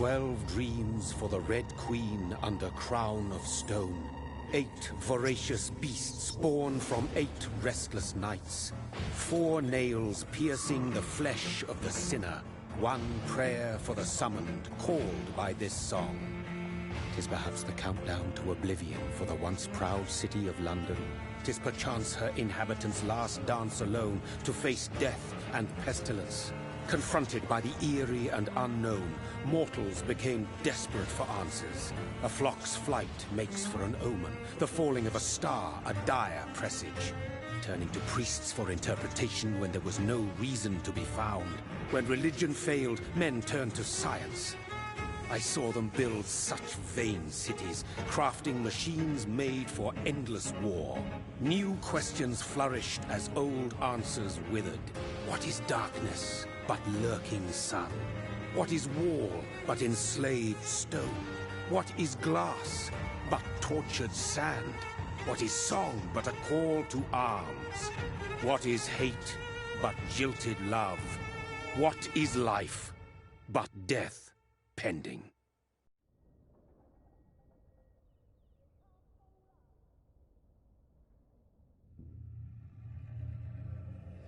12 dreams for the Red Queen under crown of stone. 8 voracious beasts born from 8 restless nights. 4 nails piercing the flesh of the sinner. 1 prayer for the summoned, called by this song. 'Tis perhaps the countdown to oblivion for the once proud city of London. 'Tis perchance her inhabitants' last dance alone to face death and pestilence. Confronted by the eerie and unknown, mortals became desperate for answers. A flock's flight makes for an omen, the falling of a star a dire presage. Turning to priests for interpretation when there was no reason to be found. When religion failed, men turned to science. I saw them build such vain cities, crafting machines made for endless war. New questions flourished as old answers withered. What is darkness but lurking sun? What is wall but enslaved stone? What is glass but tortured sand? What is song but a call to arms? What is hate but jilted love? What is life but death pending?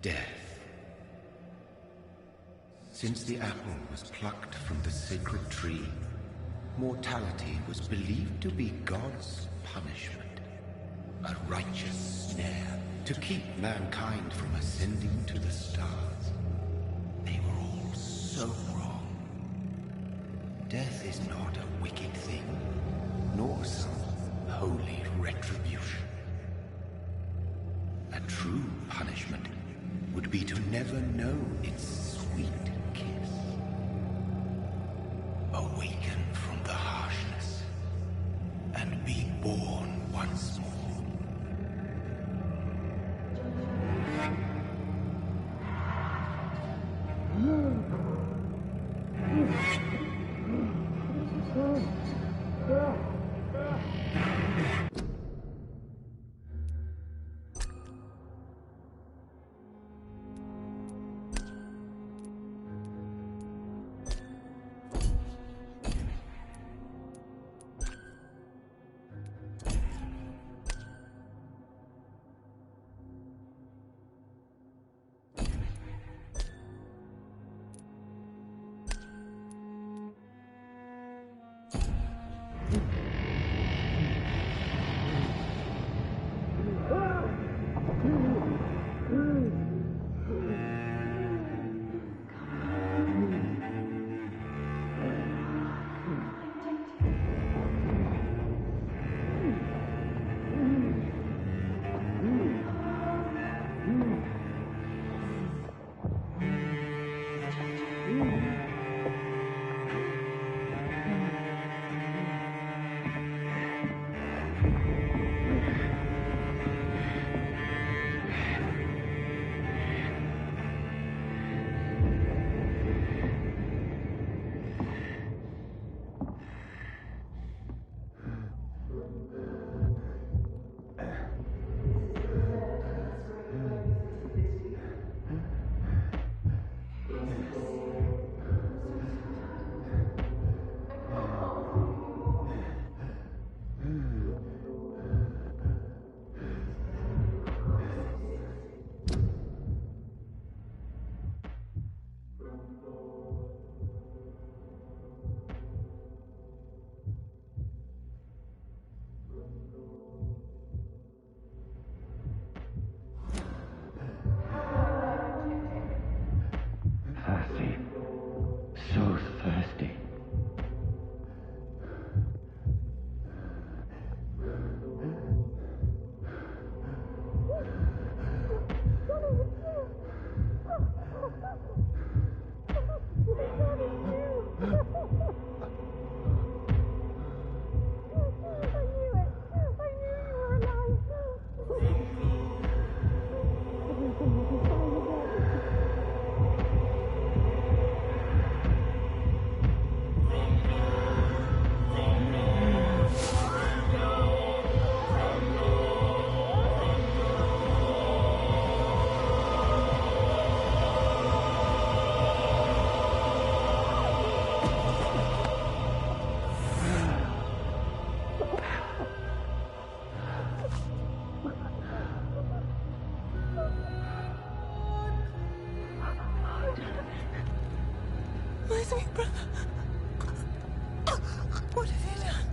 Death. Since the apple was plucked from the sacred tree, mortality was believed to be God's punishment. A righteous snare to keep mankind from ascending to the stars. They were all so wrong. Death is not a wicked thing, nor some holy retribution. A true punishment would be to never know its sweet kiss. Awaken from the harshness and be born once more.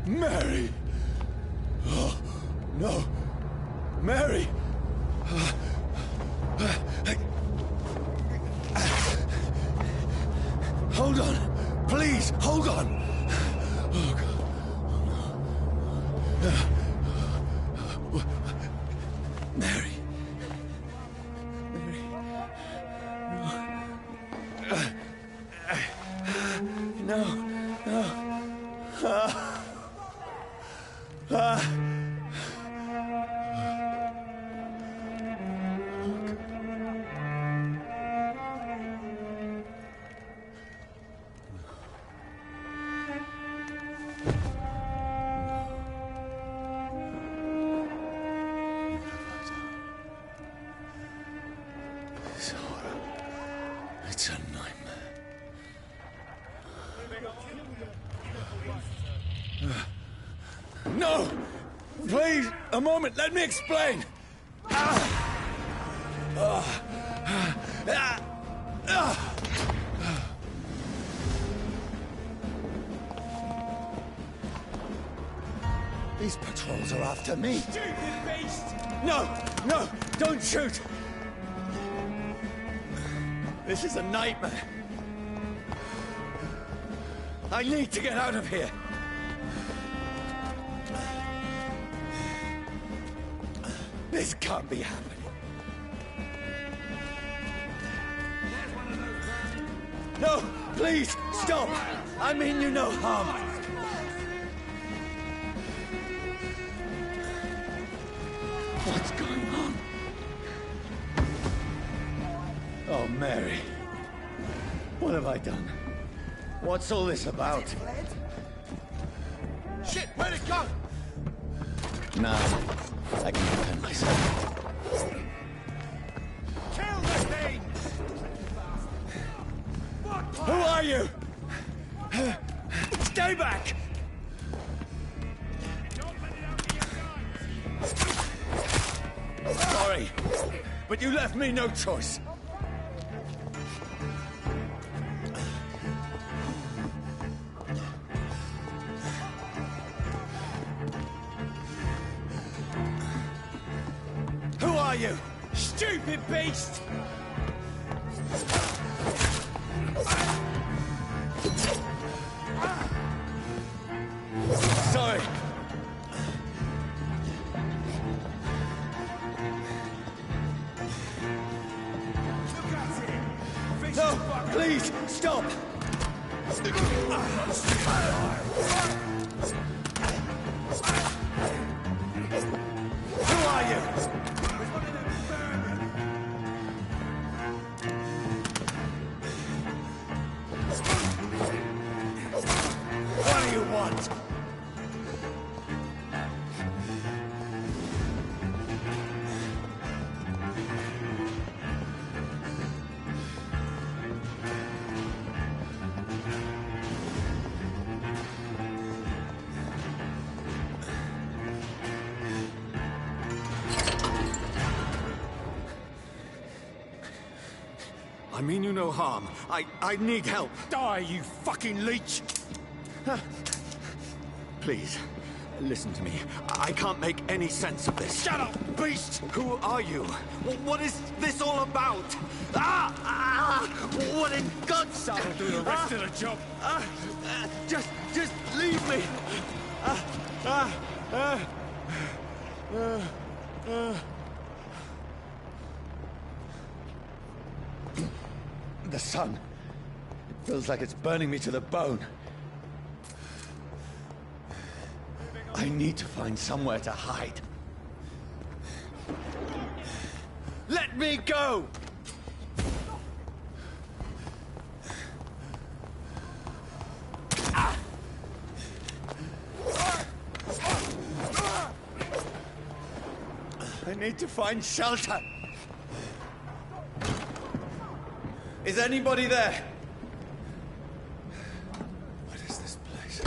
Mary! Oh, no! Mary! Hold on! Please, hold on! Oh, God. Mary. Mary. No. No. It's horror. It's a nightmare. No! Please, a moment, let me explain! These patrols are after me. Stupid beast! No! No! Don't shoot! This is a nightmare. I need to get out of here. This can't be happening. No! Please! Stop! I mean you no harm. What's going on? Oh, Mary. What have I done? What's all this about? Shit, where'd it go? Nah, I can defend myself. Kill the thing! Who are you? Stay back! Sorry, but you left me no choice. Who are you? Stupid beast! Sorry. No, please, stop! Who are you? What do you want? I mean you no harm. I need help. Die, you fucking leech! Please, listen to me. I can't make any sense of this. Shut up, beast! Who are you? What is this all about? What in God's I'll do the rest of the job. Just leave me. The sun. It feels like it's burning me to the bone. I need to find somewhere to hide. Let me go! I need to find shelter. Is anybody there? What is this place?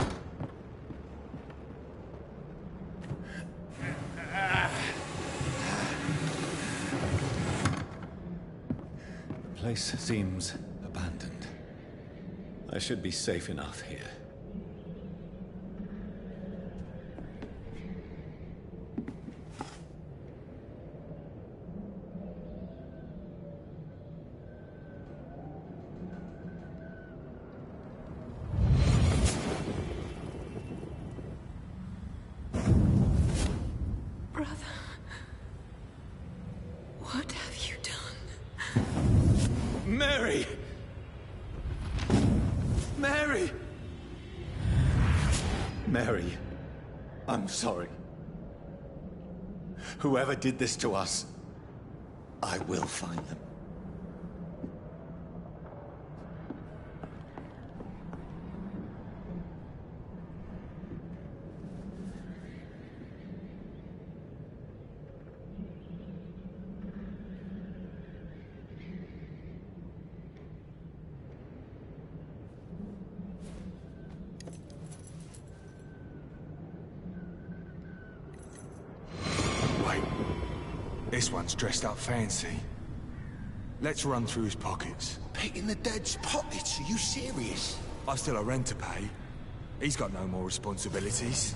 The place seems abandoned. I should be safe enough here. Mary, I'm sorry. Whoever did this to us, I will find them. This one's dressed up fancy. Let's run through his pockets. Picking the dead's pockets? Are you serious? I've still a rent to pay. He's got no more responsibilities.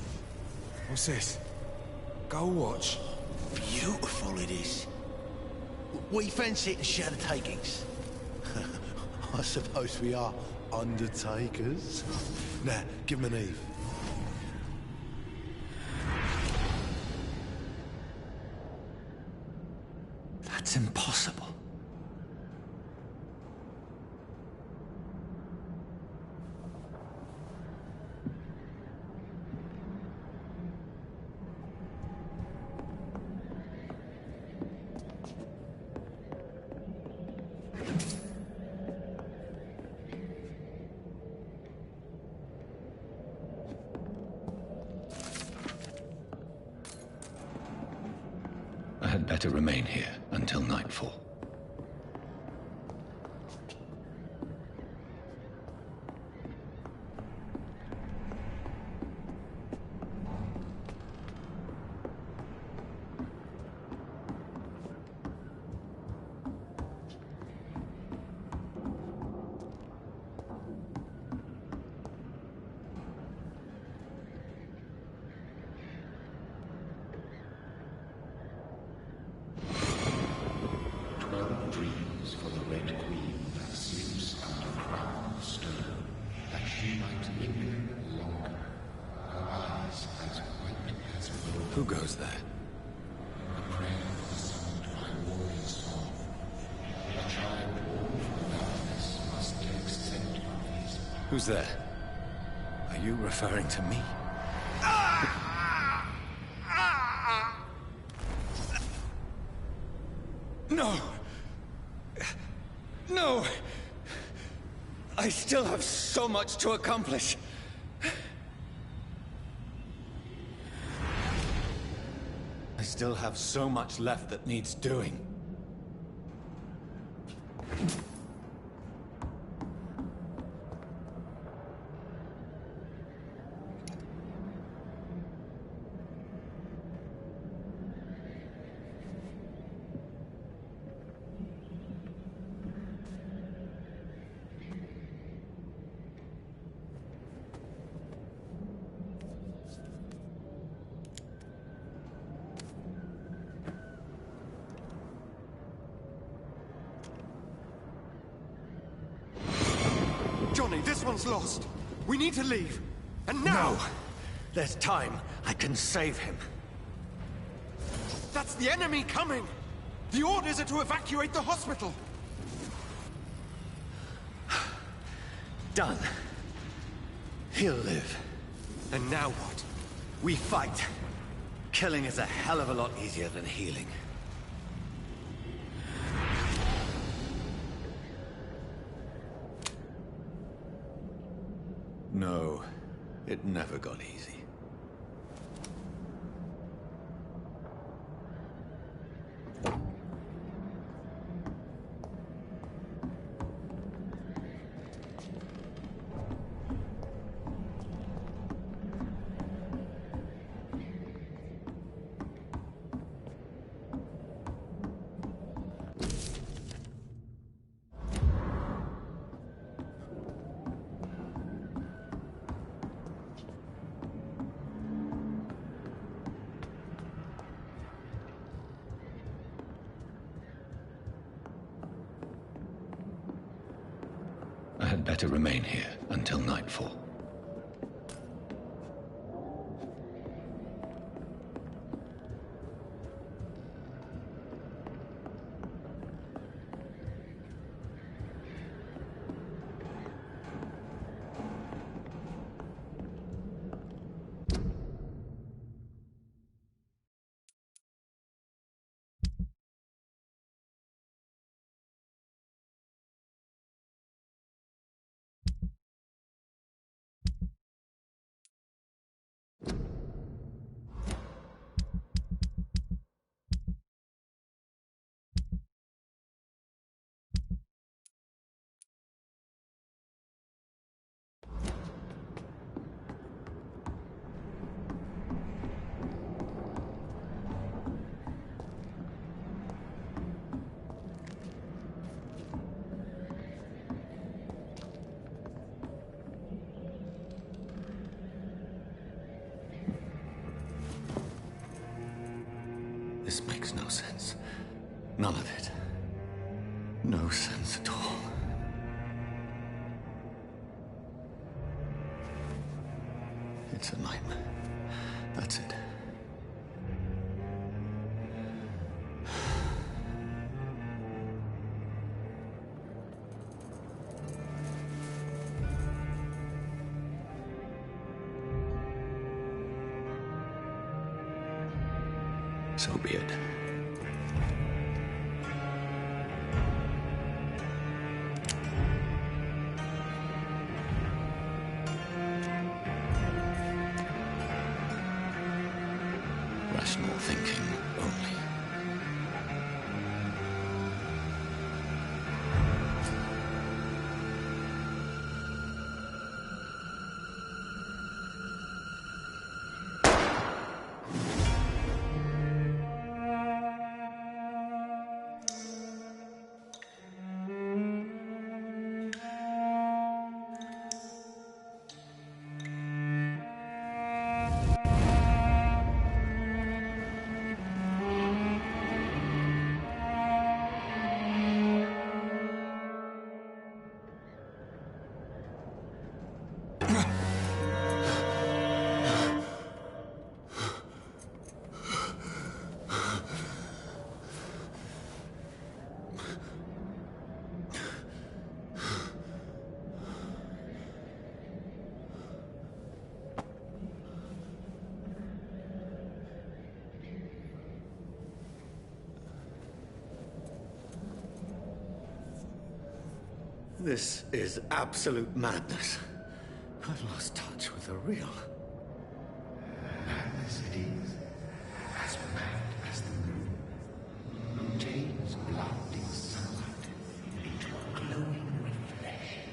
What's this? Gold watch. Beautiful it is. We fancy it and share the takings. I suppose we are undertakers. Now, give him an Eve. That's impossible. I had better remain here until nightfall. Dreams for the Red Queen that sleeps under crown of stone, that she might linger longer, her eyes as white as wool. Who goes there? A prayer summoned by warrior song. A child born from darkness must take scent of his. Who's there? Are you referring to me? No! No! I still have so much to accomplish. I still have so much left that needs doing. Johnny, this one's lost. We need to leave. And now! No! There's time. I can save him. That's the enemy coming! The orders are to evacuate the hospital! Done. He'll live. And now what? We fight. Killing is a hell of a lot easier than healing. No, it never got easy. I had better remain here until nightfall. None of it. No sense at all. It's a nightmare. That's it. So be it. Rational thinking only. This is absolute madness. I've lost touch with the real. Madness it is. As mad as the moon. Changes blinding sunlight into a glowing reflection.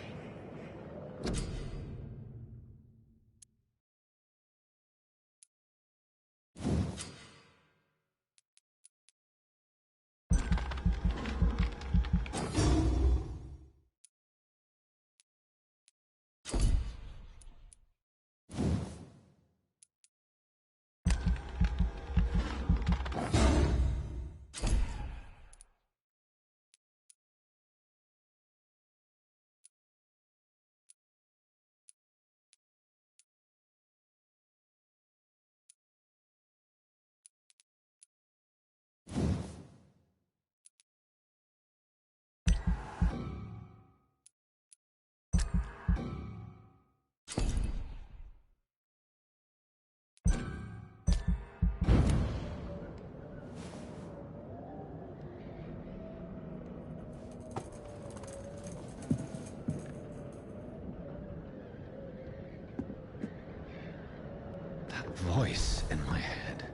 Voice in my head.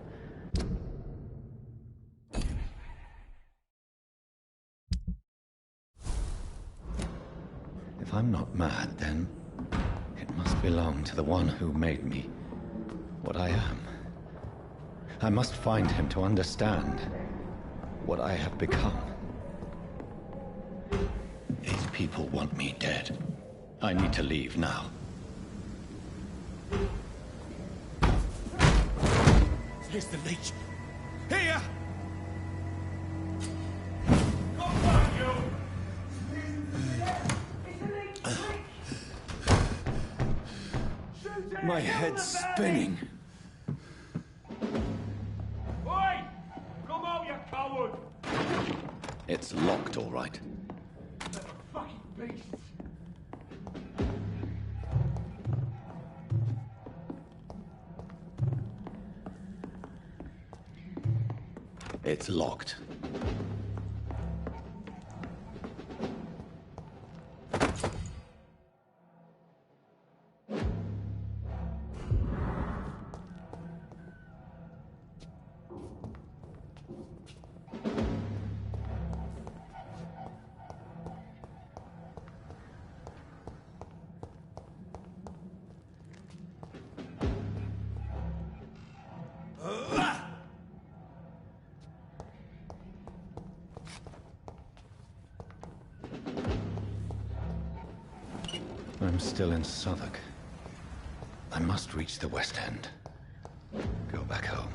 If I'm not mad, then it must belong to the one who made me what I am. I must find him to understand what I have become. These people want me dead. I need to leave now. Here's the leech. Here! My head's spinning. Oi! Come out, you coward! It's locked, all right. Fucking beasts! It's locked. I'm still in Southwark. I must reach the West End. Go back home.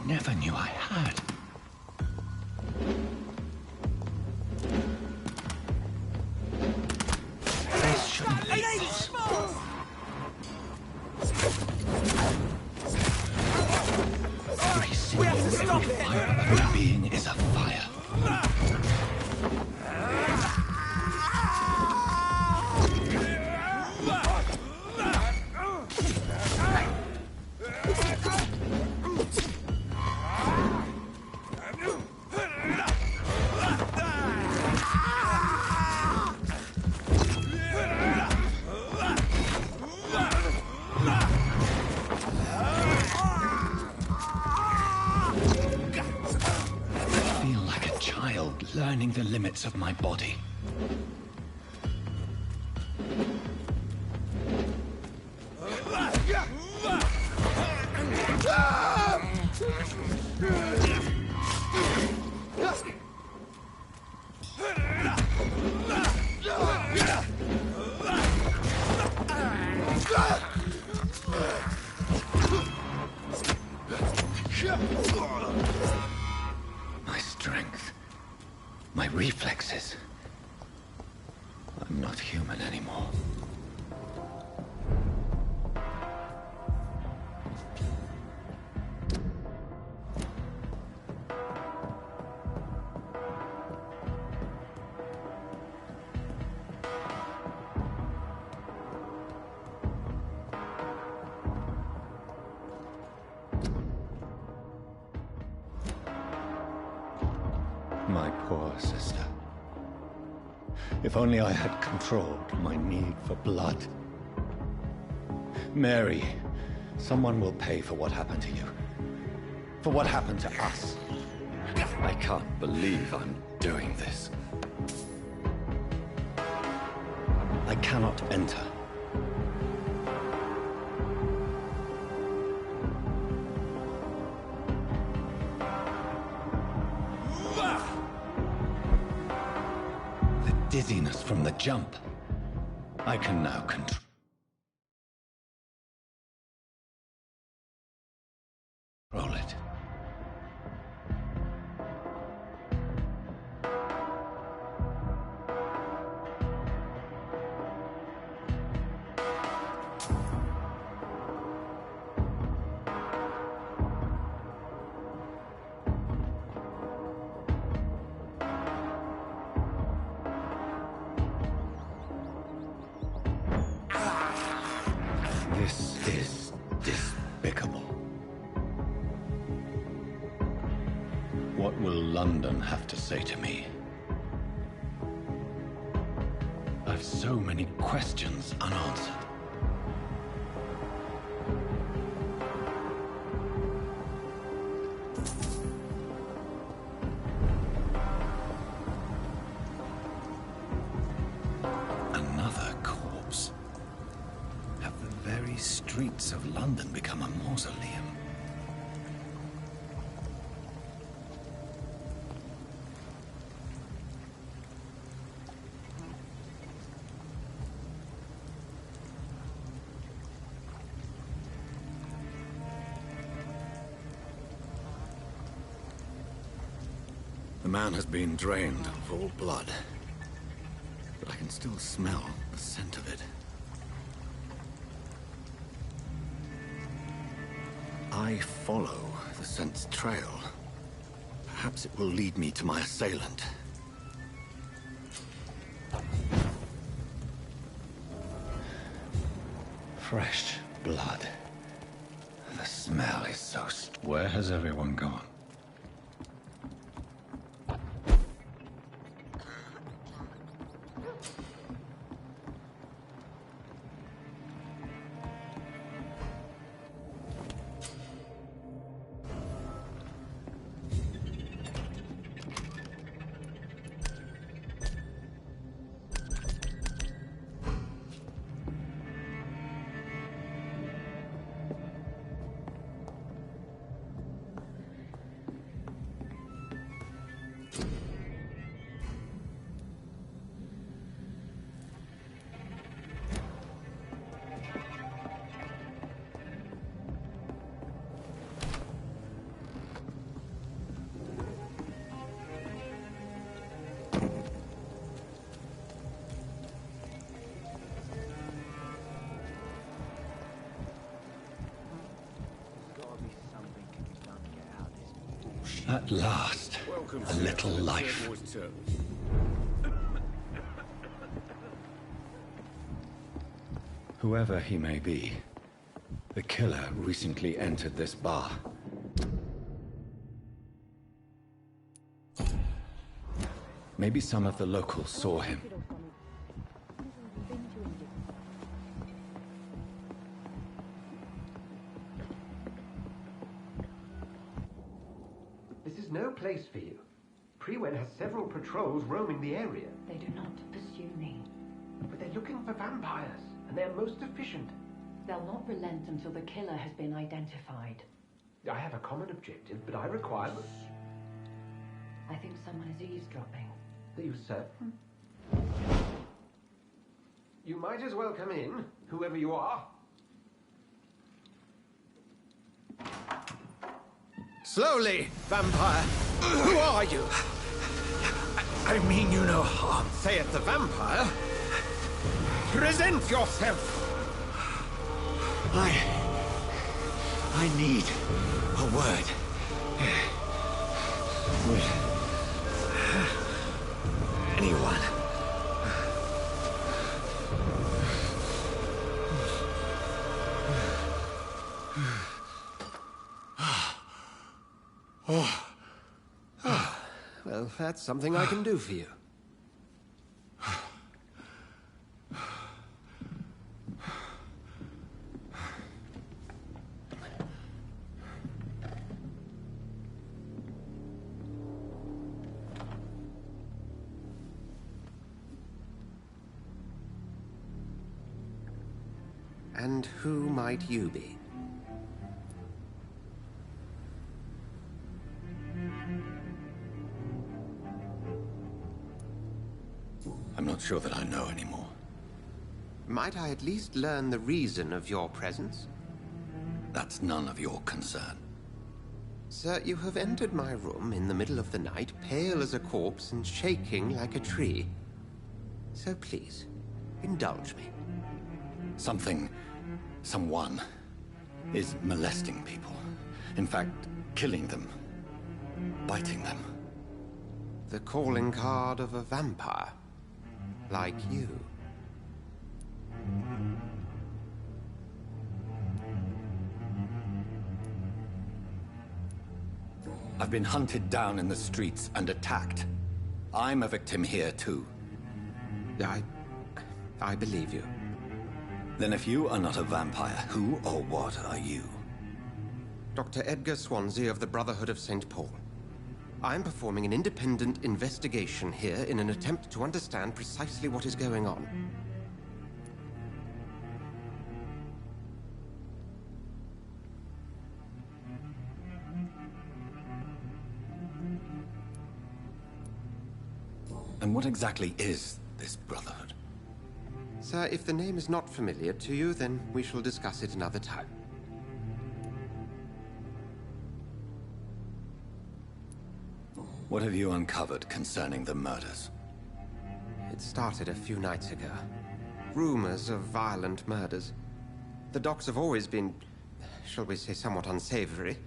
never knew I had. This shouldn't be possible. Every single fibre of my being is a fire. Learning the limits of my body. My strength. My reflexes. I'm not human anymore. My poor sister. If only I had controlled my need for blood. Mary, someone will pay for what happened to you. For what happened to us. I can't believe I'm doing this. I cannot enter. Dizziness from the jump. I can now control it. This is despicable. What will London have to say to me? I've so many questions unanswered. Another corpse. Have the very streets of London become a mausoleum? The man has been drained of all blood, but I can still smell the scent of it. I follow the scent's trail. Perhaps it will lead me to my assailant. Fresh blood. The smell is so... Where has everyone gone? At last, a little life. Whoever he may be, the killer recently entered this bar. Maybe some of the locals saw him. This is no place for you. Prewen has several patrols roaming the area. They do not pursue me. But they're looking for vampires, and they're most efficient. They'll not relent until the killer has been identified. I have a common objective, but I require... I think someone is eavesdropping. Are you certain? You might as well come in, whoever you are. Slowly, vampire! Who are you? I mean you no harm. Saith the vampire. Present yourself! I need a word. With anyone. Well, that's something I can do for you. And who might you be? I'm not sure that I know anymore. Might I at least learn the reason of your presence? That's none of your concern. Sir, you have entered my room in the middle of the night, pale as a corpse and shaking like a tree. So please, indulge me. Someone is molesting people. In fact, killing them. Biting them. The calling card of a vampire. Like you. I've been hunted down in the streets and attacked. I'm a victim here, too. I believe you. Then if you are not a vampire, who or what are you? Dr. Edgar Swansea of the Brotherhood of St. Paul. I'm performing an independent investigation here in an attempt to understand precisely what is going on. And what exactly is this Brotherhood? Sir, if the name is not familiar to you, then we shall discuss it another time. What have you uncovered concerning the murders? It started a few nights ago. Rumors of violent murders. The docks have always been, shall we say, somewhat unsavory.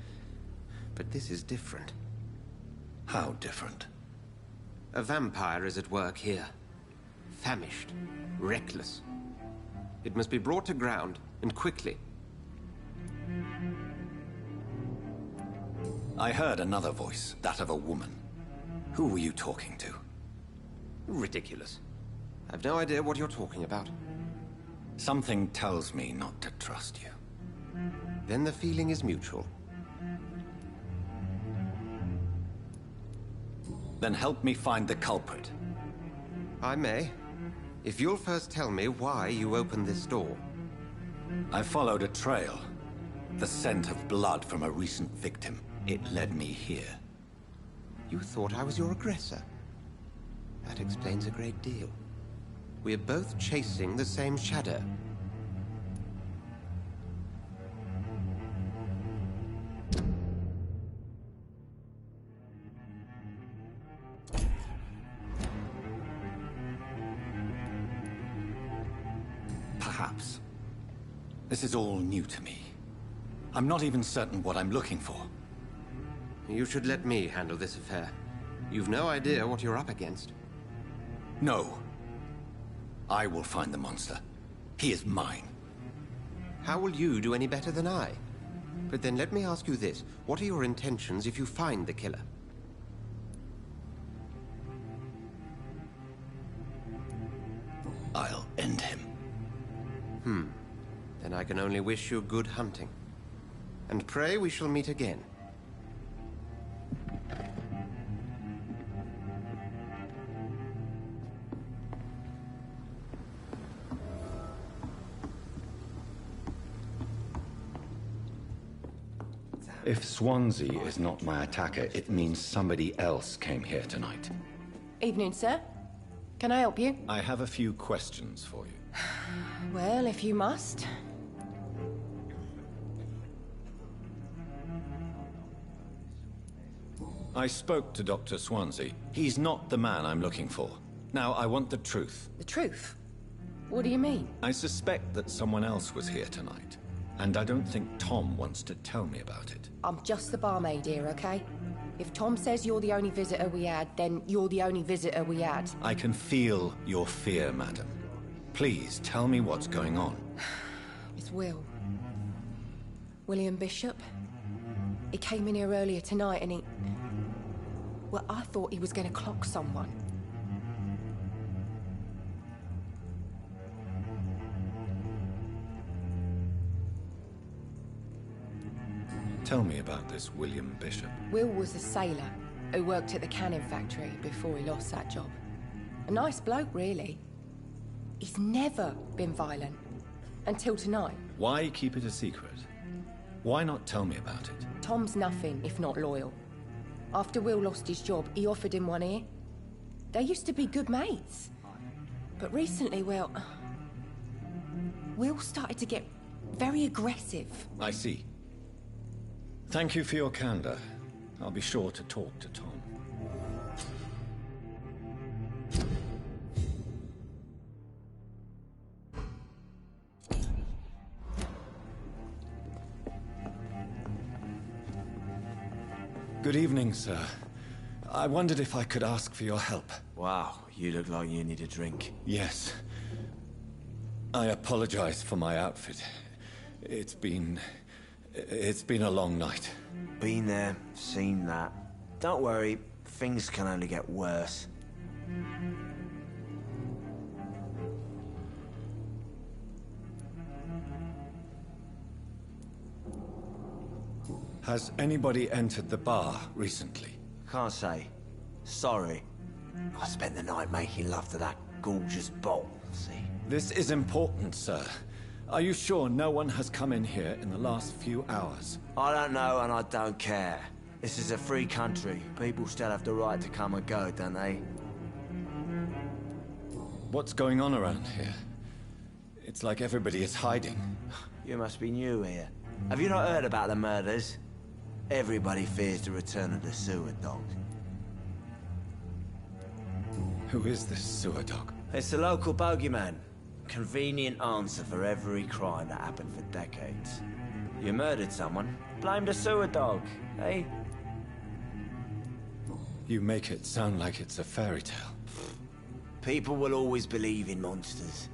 But this is different. How different? A vampire is at work here. Famished. Reckless. It must be brought to ground, and quickly. I heard another voice, that of a woman. Who were you talking to? Ridiculous. I've no idea what you're talking about. Something tells me not to trust you. Then the feeling is mutual. Then help me find the culprit. I may. If you'll first tell me why you opened this door. I followed a trail. The scent of blood from a recent victim. It led me here. You thought I was your aggressor. That explains a great deal. We're both chasing the same shadow. Perhaps. This is all new to me. I'm not even certain what I'm looking for. You should let me handle this affair. You've no idea what you're up against. No. I will find the monster. He is mine. How will you do any better than I? But then let me ask you this. What are your intentions if you find the killer? I'll end him. Then I can only wish you good hunting. And pray we shall meet again. If Swansea is not my attacker, it means somebody else came here tonight. Evening, sir. Can I help you? I have a few questions for you. Well, if you must. I spoke to Dr. Swansea. He's not the man I'm looking for. Now, I want the truth. The truth? What do you mean? I suspect that someone else was here tonight. And I don't think Tom wants to tell me about it. I'm just the barmaid here, okay? If Tom says you're the only visitor we had, then you're the only visitor we had. I can feel your fear, madam. Please, tell me what's going on. It's Will. William Bishop. He came in here earlier tonight and he... Well, I thought he was going to clock someone. Tell me about this William Bishop. Will was a sailor who worked at the cannon factory before he lost that job. A nice bloke, really. He's never been violent. Until tonight. Why keep it a secret? Why not tell me about it? Tom's nothing if not loyal. After Will lost his job, he offered him one ear. They used to be good mates. But recently, well... Will started to get very aggressive. I see. Thank you for your candor. I'll be sure to talk to Tom. Good evening, sir. I wondered if I could ask for your help. Wow, you look like you need a drink. Yes. I apologize for my outfit. It's been a long night. Been there, seen that. Don't worry, things can only get worse. Has anybody entered the bar recently? Can't say. Sorry. I spent the night making love to that gorgeous bottle, see? This is important, sir. Are you sure no one has come in here in the last few hours? I don't know and I don't care. This is a free country. People still have the right to come and go, don't they? What's going on around here? It's like everybody is hiding. You must be new here. Have you not heard about the murders? Everybody fears the return of the sewer dog. Who is this sewer dog? It's the local bogeyman. Convenient answer for every crime that happened for decades. You murdered someone, blame the sewer dog, eh? You make it sound like it's a fairy tale. People will always believe in monsters.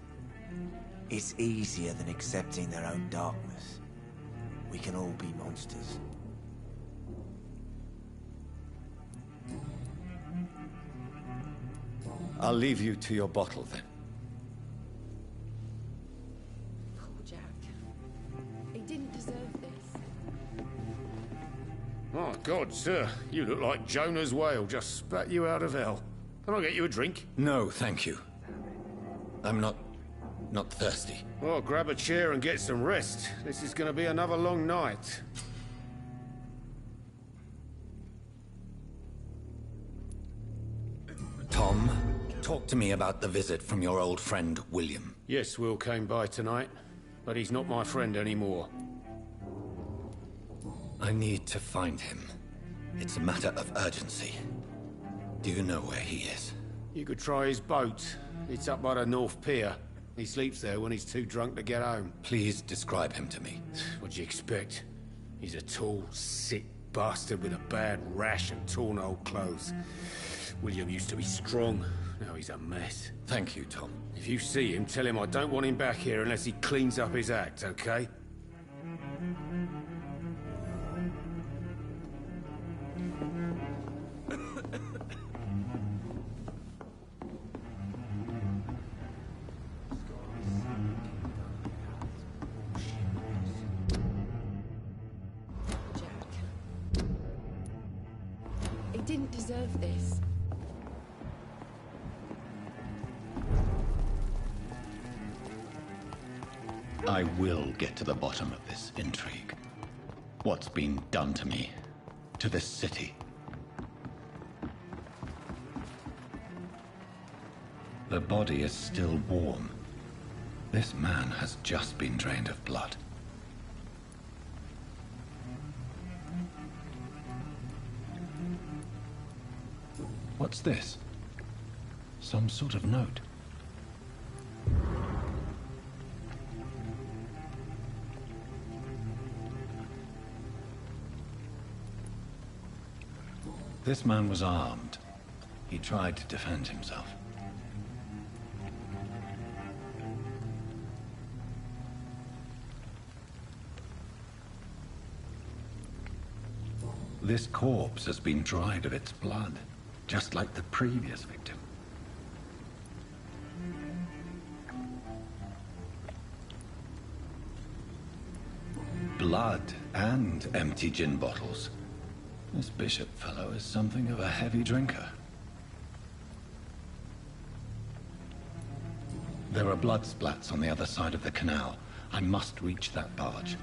It's easier than accepting their own darkness. We can all be monsters. I'll leave you to your bottle, then. Poor Jack. He didn't deserve this. My God, sir, you look like Jonah's whale just spat you out of hell. Can I get you a drink? No, thank you. I'm not thirsty. Well, grab a chair and get some rest. This is going to be another long night. Tom, talk to me about the visit from your old friend, William. Yes, Will came by tonight, but he's not my friend anymore. I need to find him. It's a matter of urgency. Do you know where he is? You could try his boat. It's up by the North Pier. He sleeps there when he's too drunk to get home. Please describe him to me. What'd you expect? He's a tall, sick, bastard with a bad rash and torn old clothes. William used to be strong. Now he's a mess. Thank you, Tom. If you see him, tell him I don't want him back here unless he cleans up his act, okay? He didn't deserve this. I will get to the bottom of this intrigue. What's been done to me, to this city. The body is still warm. This man has just been drained of blood. What's this? Some sort of note. This man was armed. He tried to defend himself. This corpse has been dried of its blood, just like the previous victim. Blood and empty gin bottles. This bishop fellow is something of a heavy drinker. There are blood splats on the other side of the canal. I must reach that barge.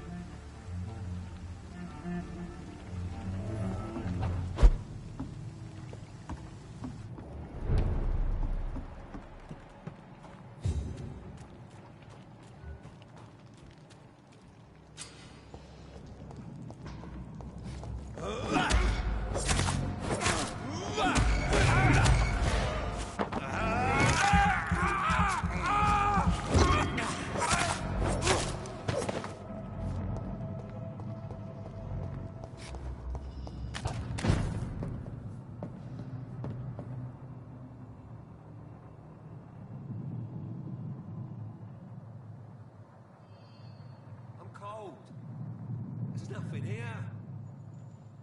There's nothing here.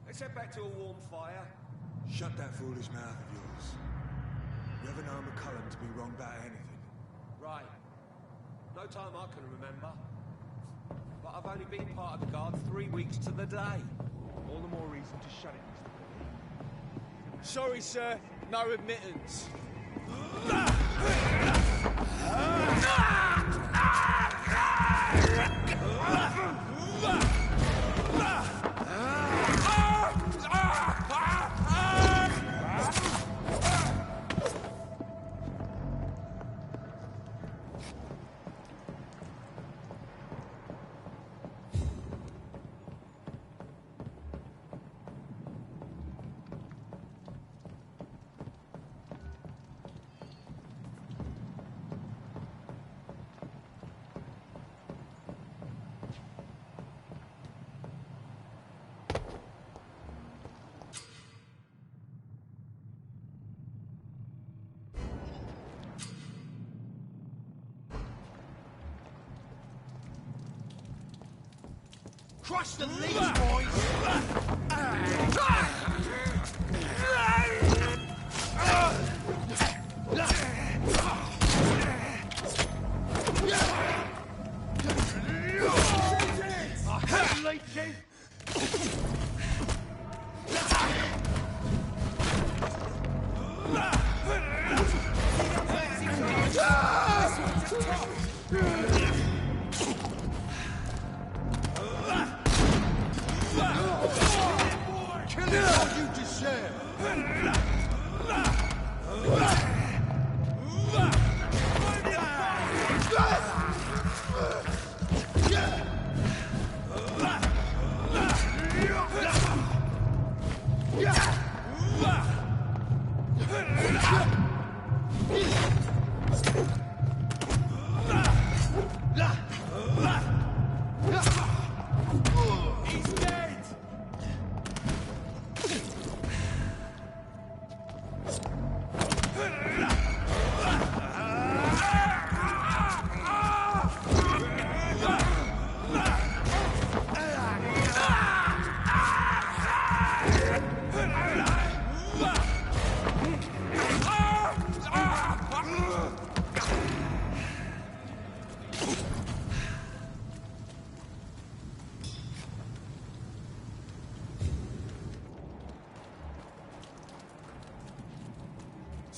Let's head back to a warm fire. Shut that foolish mouth of yours. You ever known McCullum to be wrong about anything? Right. No time I can remember. But I've only been part of the guard 3 weeks to the day. All the more reason to shut it, Mr. Sorry, sir. No admittance. Crush the leaves, boys!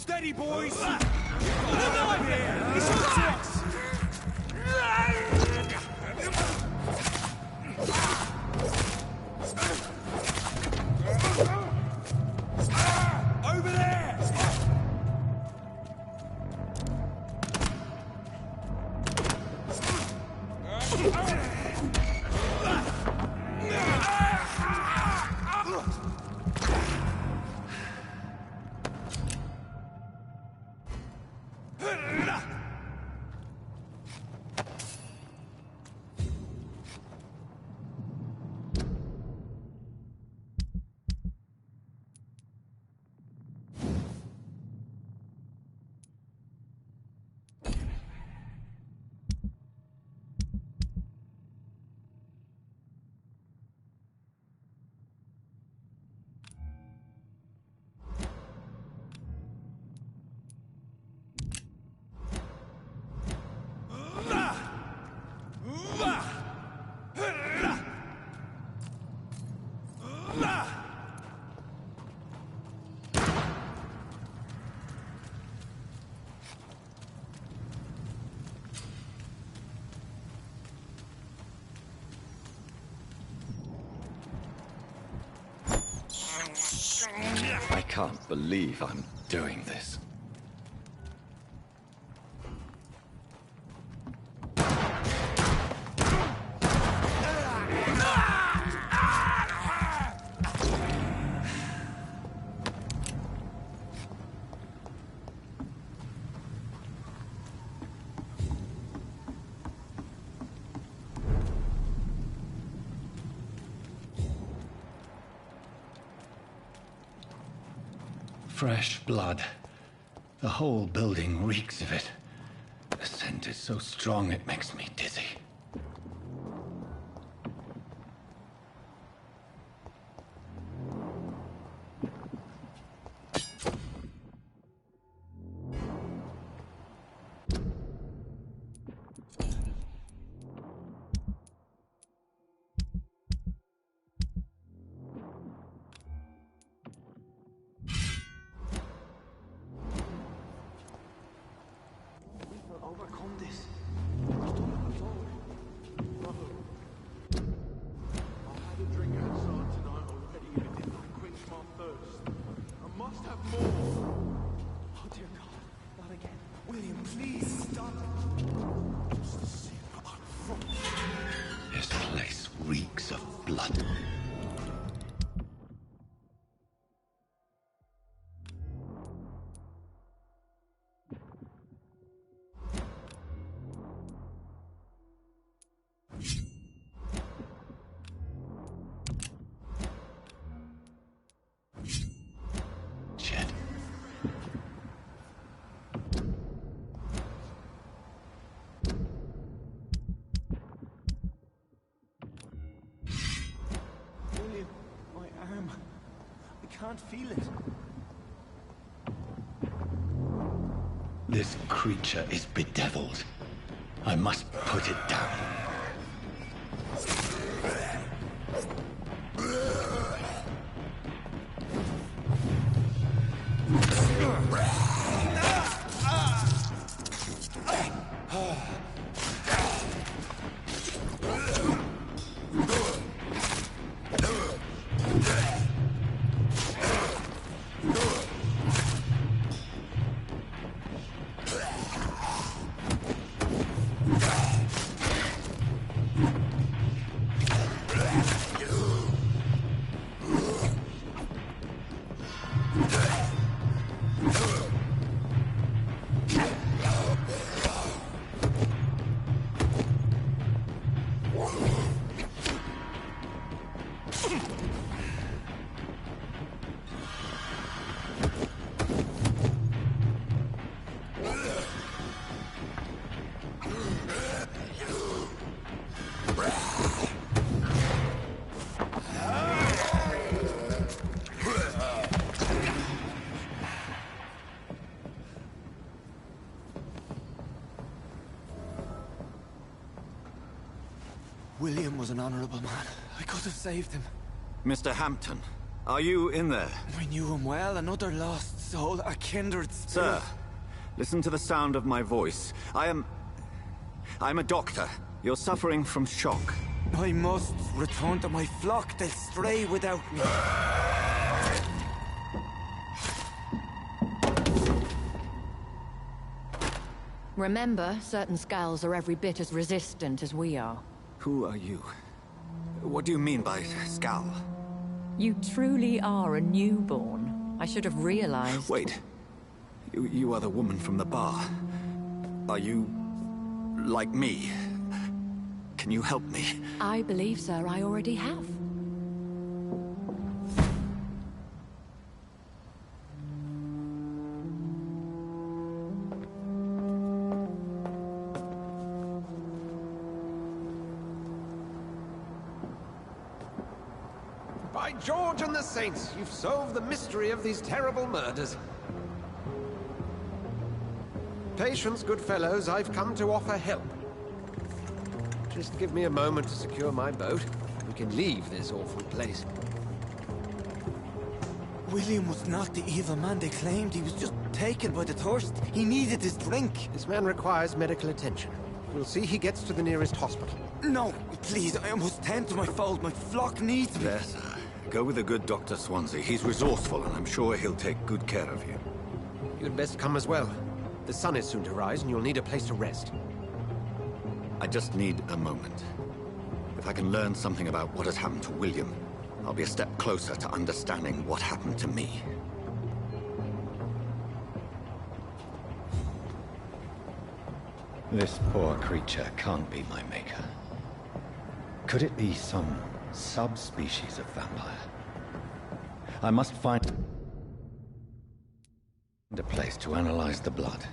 Steady, boys! We've got one here! It's up to us! Over there! I can't believe I'm doing this. Fresh blood. The whole building reeks of it. The scent is so strong it makes me dizzy. This place reeks of blood. Can't feel it. This creature is bedeviled. I must put it down. William was an honorable man. I could have saved him. Mr. Hampton, Are you in there? We knew him well, another lost soul, a kindred spirit. Sir, listen to the sound of my voice. I'm a doctor. You're suffering from shock. I must return to my flock. They'll stray without me. Remember, certain skulls are every bit as resistant as we are. Who are you? What do you mean by skull? You truly are a newborn. I should have realized. Wait. You are the woman from the bar. Are you... like me? Can you help me? I believe, sir, I already have. By George and the Saints, you've solved the mystery of these terrible murders. Patience, good fellows, I've come to offer help. Just give me a moment to secure my boat. We can leave this awful place. William was not the evil man they claimed. He was just taken by the thirst. He needed his drink. This man requires medical attention. We'll see he gets to the nearest hospital. No, please, I must tend to my fold. My flock needs me. There, sir. Go with the good Dr. Swansea. He's resourceful, and I'm sure he'll take good care of you. You'd best come as well. The sun is soon to rise, and you'll need a place to rest. I just need a moment. If I can learn something about what has happened to William, I'll be a step closer to understanding what happened to me. This poor creature can't be my maker. Could it be some subspecies of vampire? I must find a place to analyze the blood.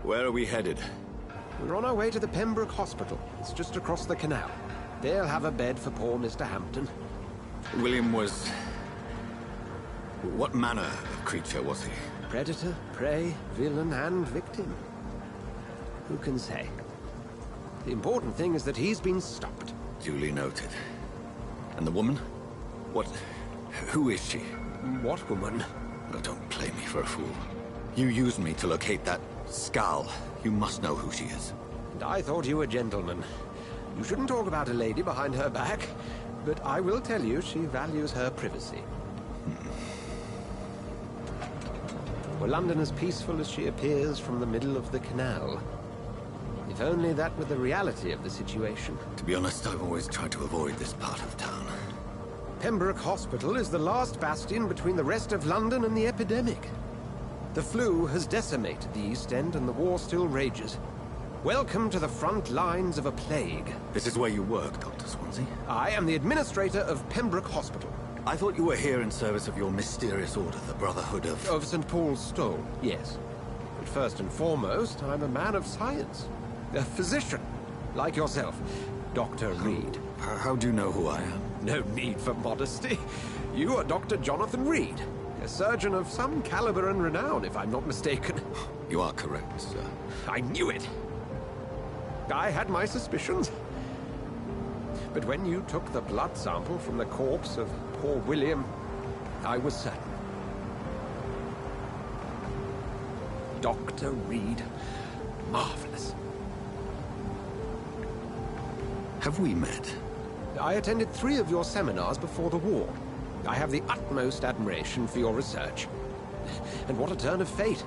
Where are we headed? We're on our way to the Pembroke Hospital. It's just across the canal. They'll have a bed for poor Mr. Hampton. William was... what manner of creature was he? Predator, prey, villain, and victim. Who can say? The important thing is that he's been stopped. Duly noted. And the woman? What... who is she? What woman? Oh, don't play me for a fool. You used me to locate that skull. You must know who she is. And I thought you a gentleman. You shouldn't talk about a lady behind her back, but I will tell you she values her privacy. Were London as peaceful as she appears from the middle of the canal? If only that were the reality of the situation. To be honest, I've always tried to avoid this part of town. Pembroke Hospital is the last bastion between the rest of London and the epidemic. The flu has decimated the East End and the war still rages. Welcome to the front lines of a plague. This is where you work, Dr. Swansea? I am the administrator of Pembroke Hospital. I thought you were here in service of your mysterious order, the Brotherhood of... Of St. Paul's Stole, yes. But first and foremost, I'm a man of science. A physician, like yourself, Dr. Reed. How do you know who I am? No need for modesty. You are Dr. Jonathan Reed. A surgeon of some caliber and renown, if I'm not mistaken. You are correct, sir. I knew it! I had my suspicions. But when you took the blood sample from the corpse of poor William, I was certain. Dr. Reed, marvelous. Have we met? I attended 3 of your seminars before the war. I have the utmost admiration for your research. And what a turn of fate.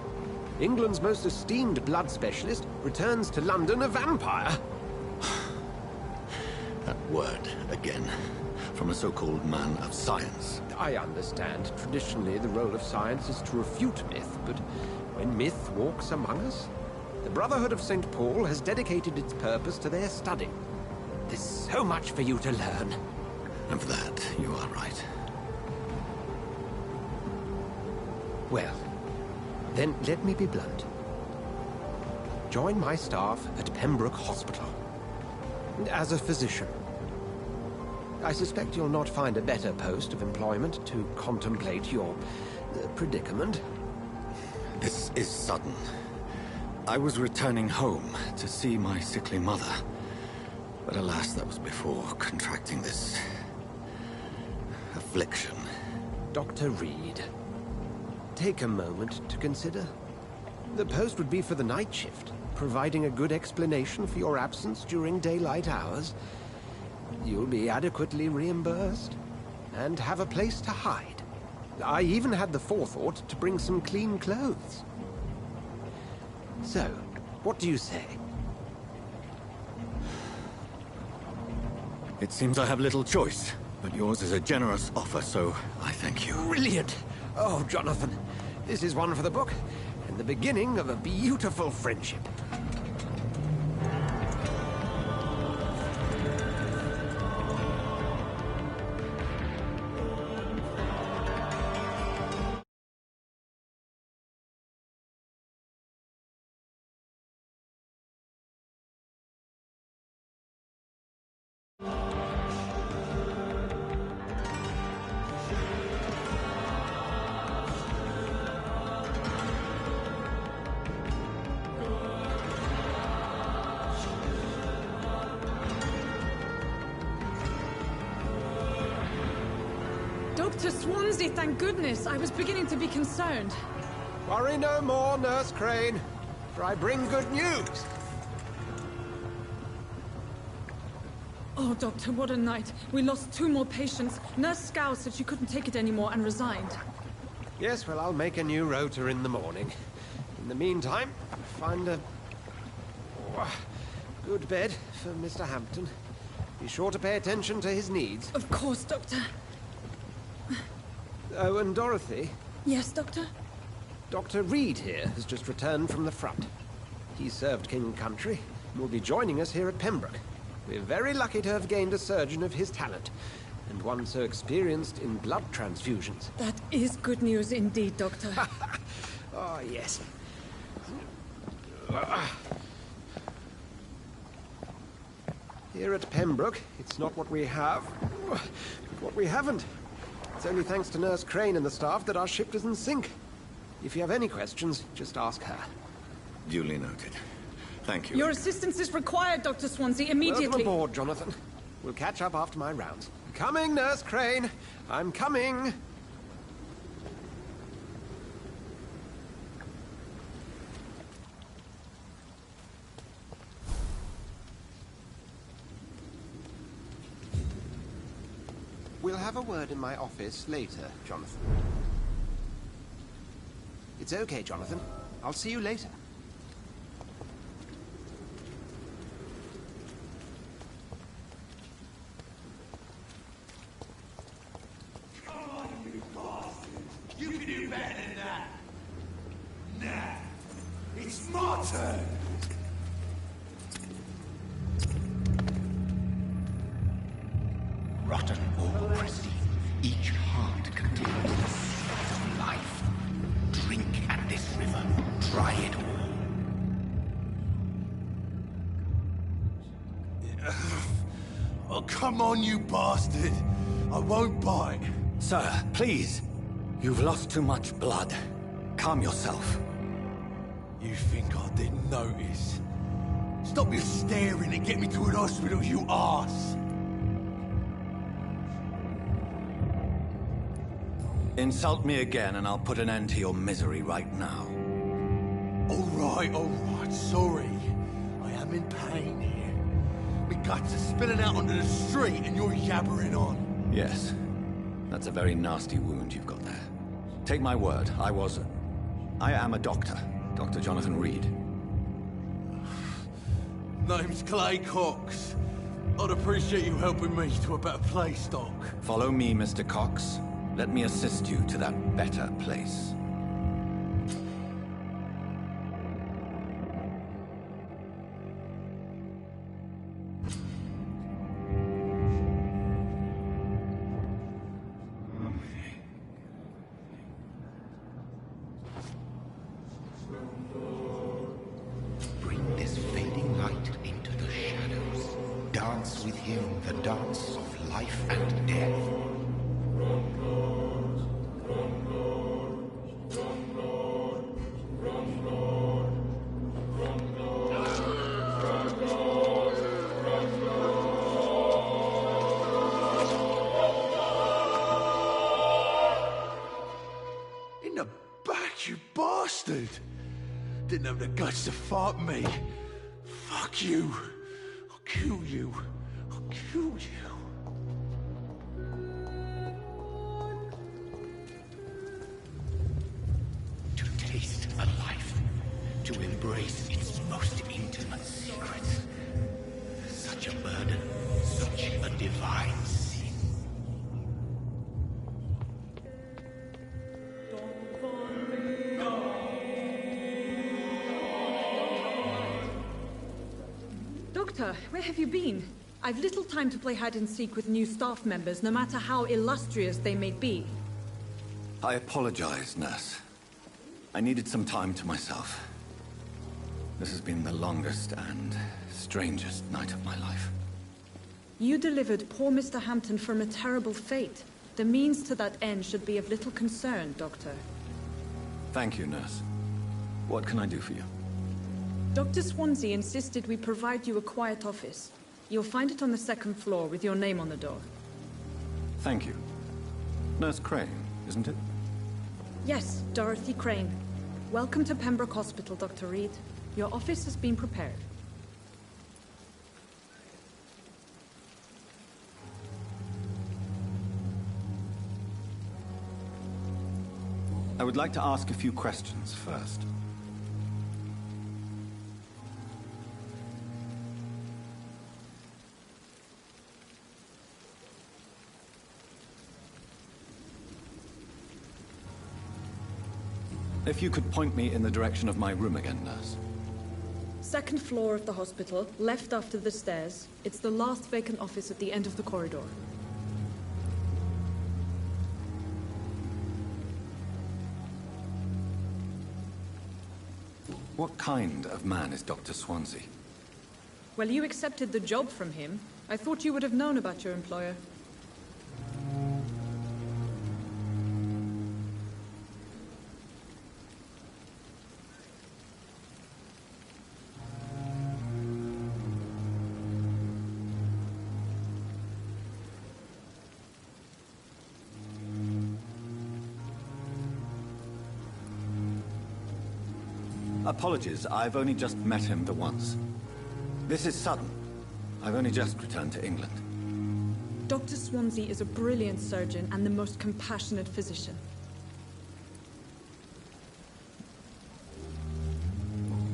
England's most esteemed blood specialist returns to London a vampire. That word, again. From a so-called man of science. I understand. Traditionally, the role of science is to refute myth, but when myth walks among us, the Brotherhood of St. Paul has dedicated its purpose to their study. There's so much for you to learn. And for that, you are right. Well, then let me be blunt. Join my staff at Pembroke Hospital. As a physician. I suspect you'll not find a better post of employment to contemplate your predicament. This is sudden. I was returning home to see my sickly mother. But alas, that was before contracting this affliction. Dr. Reed, take a moment to consider. The post would be for the night shift, providing a good explanation for your absence during daylight hours. You'll be adequately reimbursed, and have a place to hide. I even had the forethought to bring some clean clothes. So, what do you say? It seems I have little choice, but yours is a generous offer, so I thank you. Brilliant! Oh, Jonathan, this is one for the book, and the beginning of a beautiful friendship. Dr. Swansea, thank goodness. I was beginning to be concerned. Worry no more, Nurse Crane, for I bring good news. Oh, Doctor, what a night. We lost 2 more patients. Nurse Scow said she couldn't take it anymore and resigned. Yes, well, I'll make a new rota in the morning. In the meantime, find a good bed for Mr. Hampton. Be sure to pay attention to his needs. Of course, Doctor. Oh, and Dorothy? Yes, Doctor? Dr. Reed here has just returned from the front. He served King and Country and will be joining us here at Pembroke. We're very lucky to have gained a surgeon of his talent, and one so experienced in blood transfusions. That is good news indeed, Doctor. Oh, yes. Here at Pembroke, it's not what we have, but what we haven't. It's only thanks to Nurse Crane and the staff that our ship doesn't sink. If you have any questions, just ask her. Duly noted. Thank you. Your assistance is required, Dr. Swansea, immediately. Welcome aboard, Jonathan. We'll catch up after my rounds. Coming, Nurse Crane. I'm coming. We'll have a word in my office later, Jonathan. It's okay, Jonathan. I'll see you later. Come on, you bastard! You can do better than that! Nah! It's my turn! Rotten or pristine, each heart contains the sweat of life. Drink at this river, try it all. Oh, come on, you bastard! I won't bite. Sir, please. You've lost too much blood. Calm yourself. You think I didn't notice? Stop your staring and get me to an hospital, you arse! Insult me again and I'll put an end to your misery right now. All right, sorry. I am in pain here. My guts are spilling out onto the street and you're yabbering on. Yes. That's a very nasty wound you've got there. Take my word, I am a doctor. Dr. Jonathan Reed. Name's Clay Cox. I'd appreciate you helping me to a better place, Doc. Follow me, Mr. Cox. Let me assist you to that better place. Bring this fading light into the shadows. Dance with him the dance of life and death. In the back, you bastard! Didn't have the guts to fight me. Fuck you. I'll kill you. I'll kill you. To taste a life, to embrace its most intimate secrets. Such a burden, such a divine sin. Doctor, where have you been? I've little time to play hide and seek with new staff members, no matter how illustrious they may be. I apologize, nurse. I needed some time to myself. This has been the longest and strangest night of my life. You delivered poor Mr. Hampton from a terrible fate. The means to that end should be of little concern, Doctor. Thank you, nurse. What can I do for you? Dr. Swansea insisted we provide you a quiet office. You'll find it on the second floor with your name on the door. Thank you. Nurse Crane, isn't it? Yes, Dorothy Crane. Welcome to Pembroke Hospital, Dr. Reed. Your office has been prepared. I would like to ask a few questions first. If you could point me in the direction of my room again, nurse. Second floor of the hospital, left after the stairs. It's the last vacant office at the end of the corridor. What kind of man is Dr. Swansea? Well, you accepted the job from him. I thought you would have known about your employer. Apologies, I've only just met him the once. This is sudden. I've only just returned to England. Dr. Swansea is a brilliant surgeon and the most compassionate physician.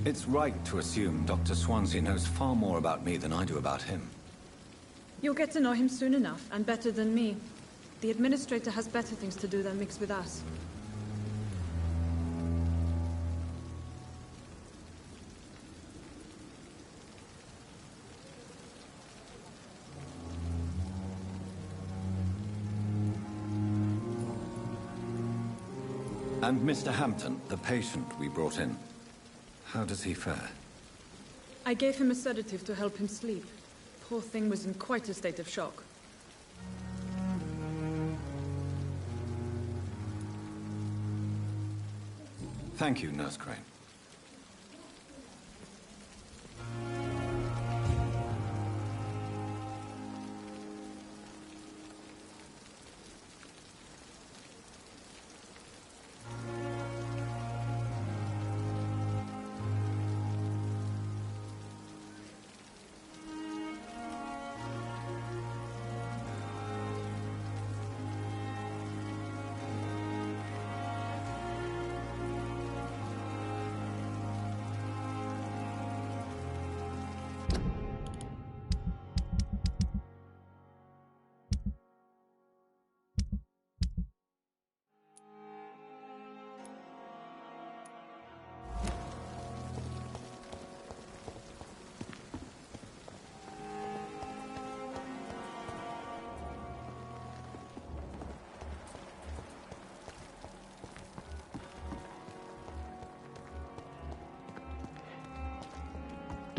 It's right to assume Dr. Swansea knows far more about me than I do about him. You'll get to know him soon enough, and better than me. The administrator has better things to do than mix with us. And Mr. Hampton, the patient we brought in, how does he fare? I gave him a sedative to help him sleep. Poor thing was in quite a state of shock. Thank you, Nurse Crane.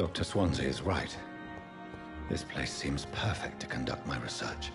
Dr. Swansea is right. This place seems perfect to conduct my research.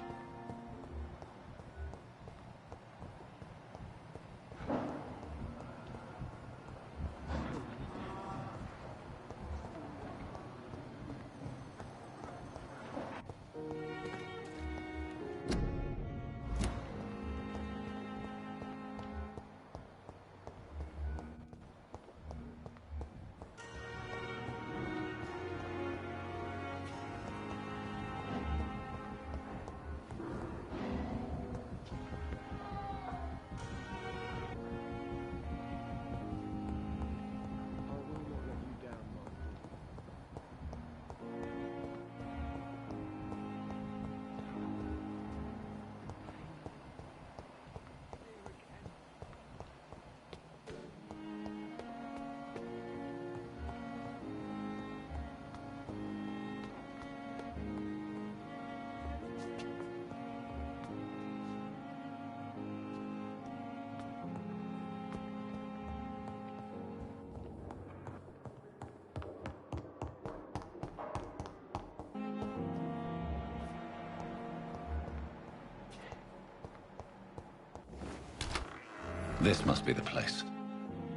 This must be the place.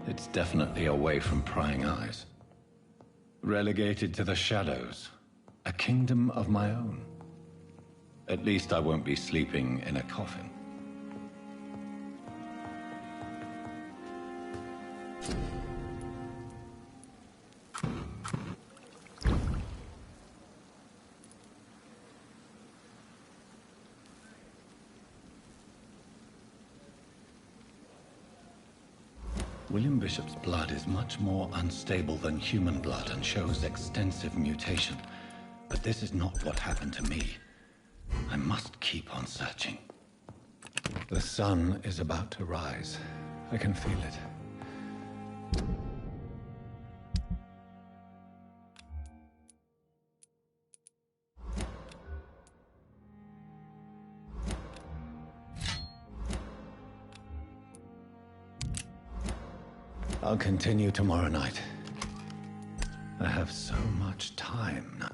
It's definitely away from prying eyes. Relegated to the shadows. A kingdom of my own. At least I won't be sleeping in a coffin. William Bishop's blood is much more unstable than human blood and shows extensive mutation. But this is not what happened to me. I must keep on searching. The sun is about to rise. I can feel it. I'll continue tomorrow night. I have so much time now.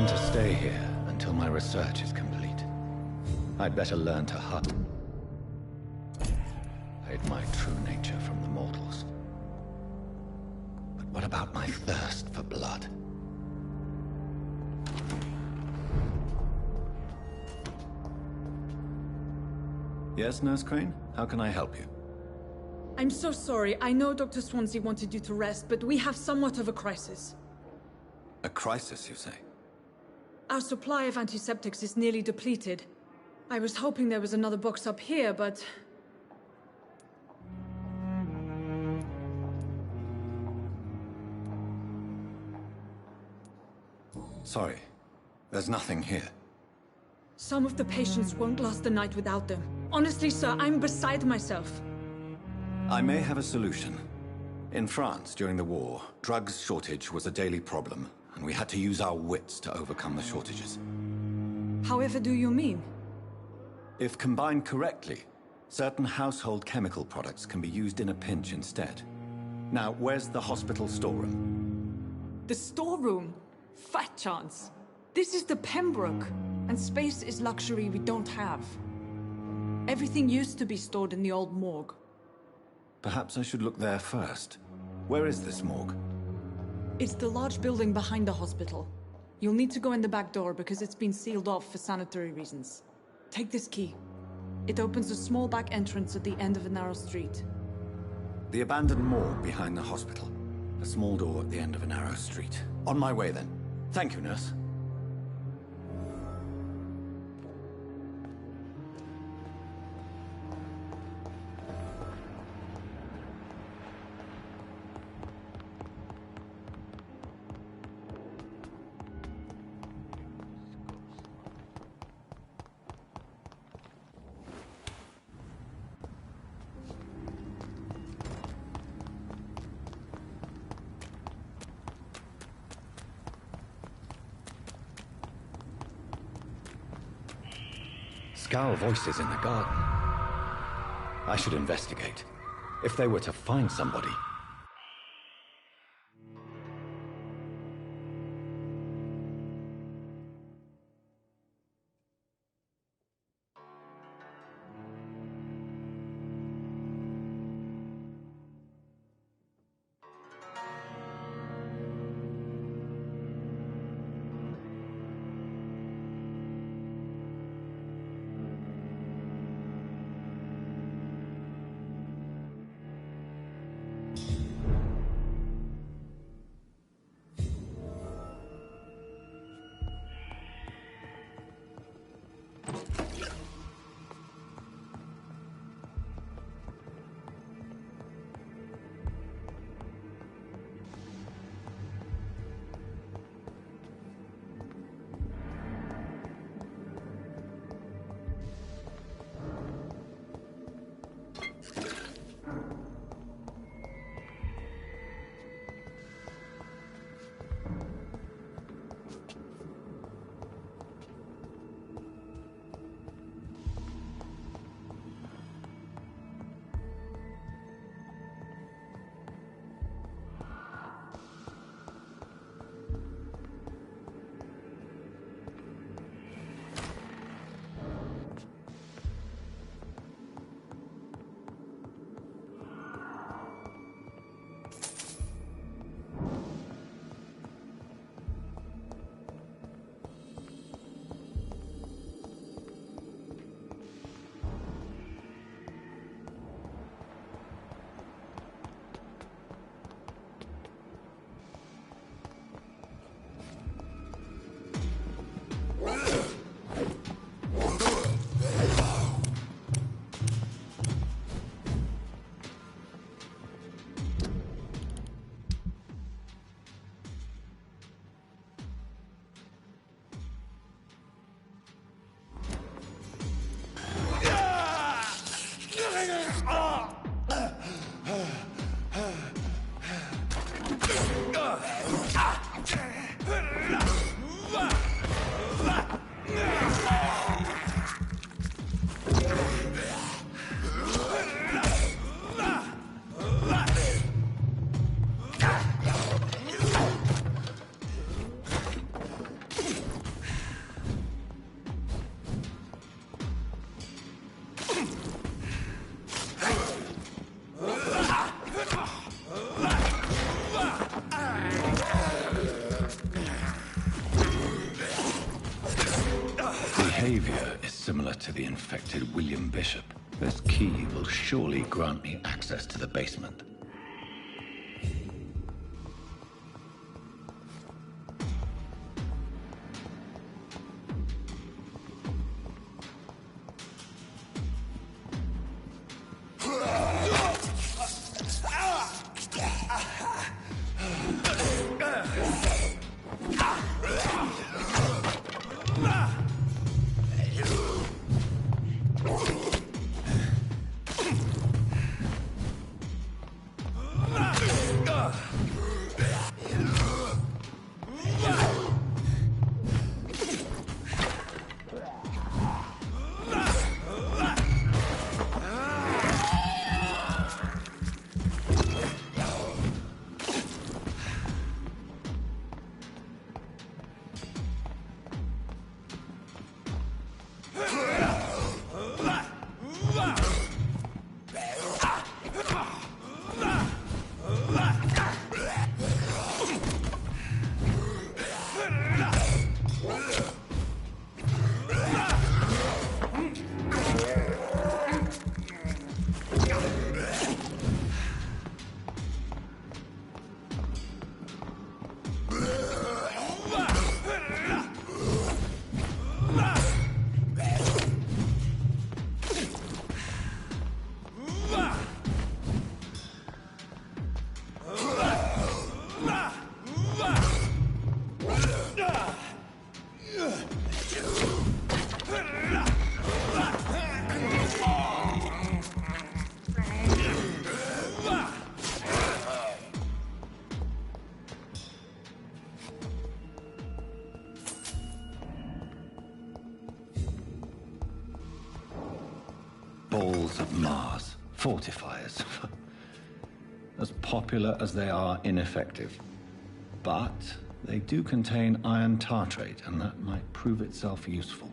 intend to stay here until my research is complete. I'd better learn to hide my true nature from the mortals. But what about my thirst for blood? Yes, Nurse Crane? How can I help you? I'm so sorry. I know Dr. Swansea wanted you to rest, but we have somewhat of a crisis. A crisis, you say? Our supply of antiseptics is nearly depleted. I was hoping there was another box up here, but... Sorry. There's nothing here. Some of the patients won't last the night without them. Honestly, sir, I'm beside myself. I may have a solution. In France, during the war, drugs shortage was a daily problem, and we had to use our wits to overcome the shortages. However do you mean? If combined correctly, certain household chemical products can be used in a pinch instead. Now, where's the hospital storeroom? The storeroom? Fat chance. This is the Pembroke, and space is luxury we don't have. Everything used to be stored in the old morgue. Perhaps I should look there first. Where is this morgue? It's the large building behind the hospital. You'll need to go in the back door because it's been sealed off for sanitary reasons. Take this key. It opens a small back entrance at the end of a narrow street. The abandoned morgue behind the hospital. A small door at the end of a narrow street. On my way then. Thank you, nurse. Scowl voices in the garden. I should investigate. If they were to find somebody... similar to the infected William Bishop. This key will surely grant me access to the basement. Balls of Mars. Fortifiers. As popular as they are ineffective. But they do contain iron tartrate, and that might prove itself useful.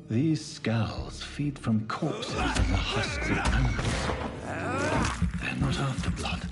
These skulls feed from corpses and the husks of animals. They're not after blood.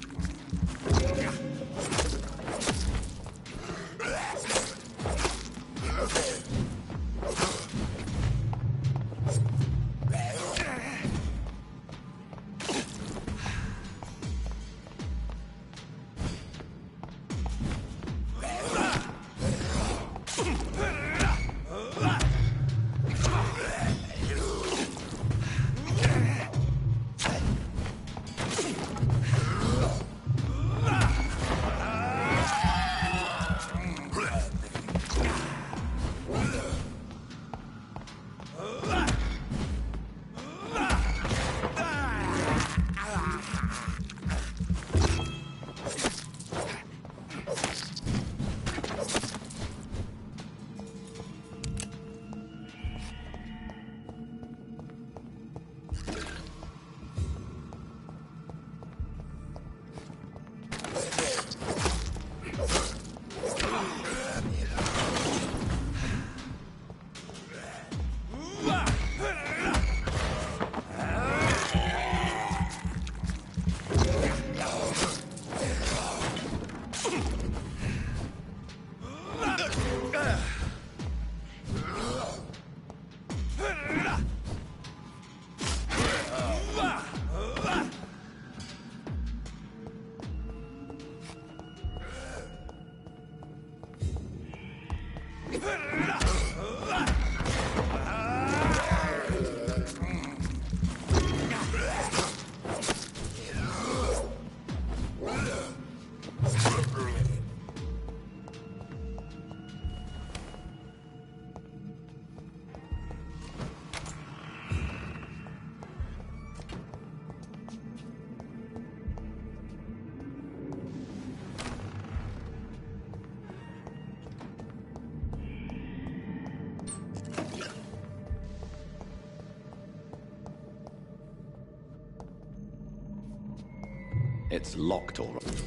It's locked all right.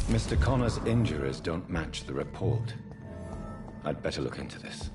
Mr. Connor's injuries don't match the report. I'd better look into this.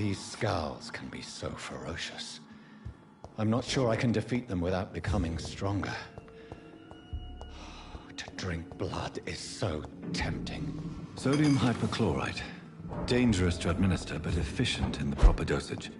These scowls can be so ferocious. I'm not sure I can defeat them without becoming stronger. To drink blood is so tempting. Sodium hypochlorite. Dangerous to administer, but efficient in the proper dosage.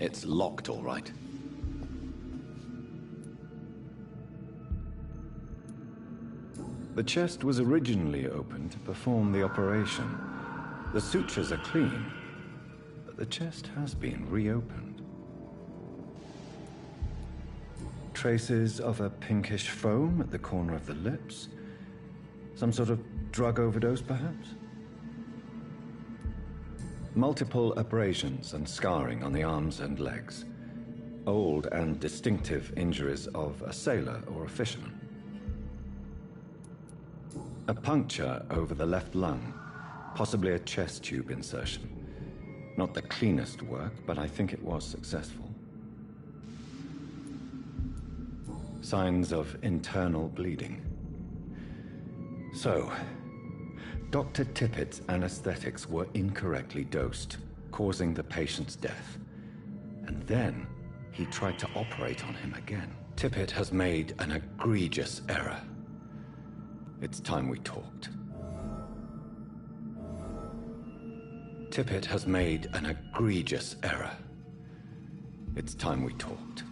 It's locked, all right. The chest was originally opened to perform the operation. The sutures are clean, but the chest has been reopened. Traces of a pinkish foam at the corner of the lips. Some sort of drug overdose, perhaps? Multiple abrasions and scarring on the arms and legs. Old and distinctive injuries of a sailor or a fisherman. A puncture over the left lung, possibly a chest tube insertion. Not the cleanest work, but I think it was successful. Signs of internal bleeding. So, Dr. Tippett's anesthetics were incorrectly dosed, causing the patient's death. And then, he tried to operate on him again. Tippett has made an egregious error. It's time we talked. Tippett has made an egregious error. It's time we talked.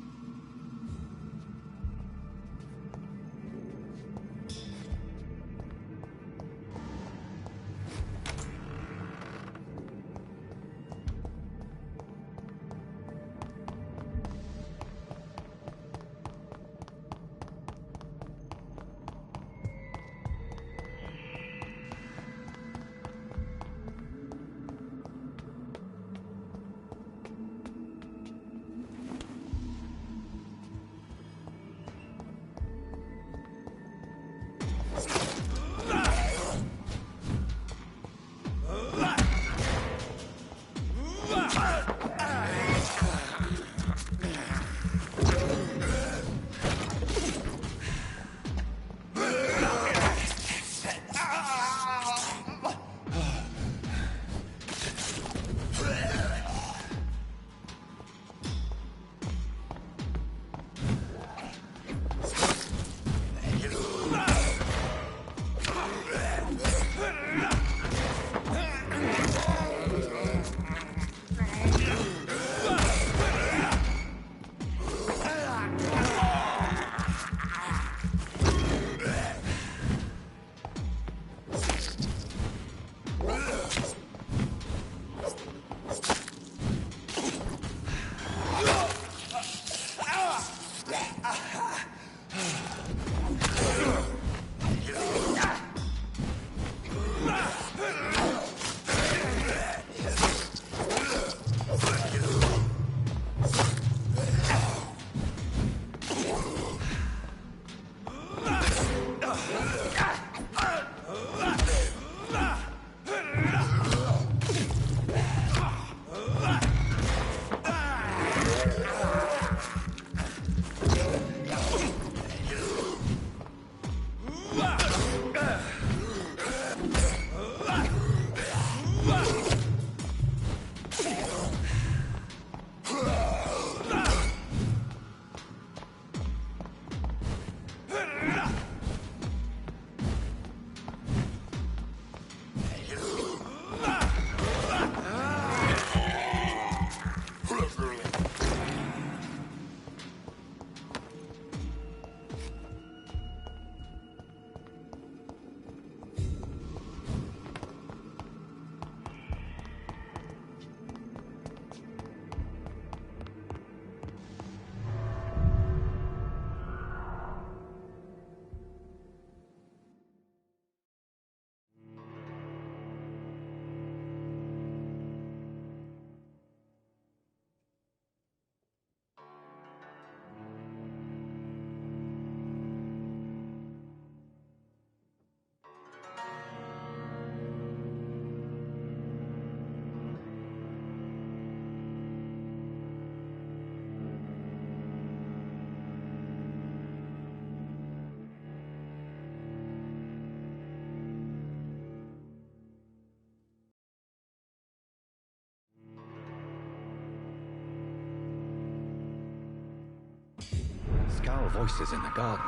Skal voices in the garden.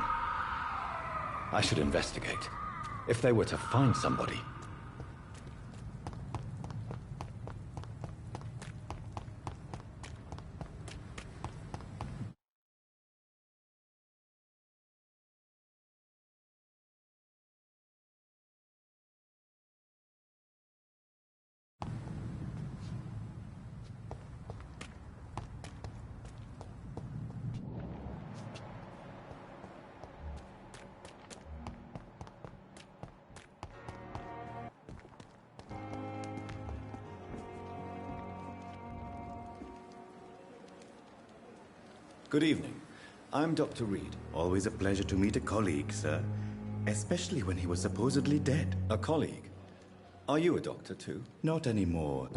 I should investigate. If they were to find somebody... Good evening. I'm Dr. Reed. Always a pleasure to meet a colleague, sir. Especially when he was supposedly dead. A colleague? Are you a doctor too? Not anymore.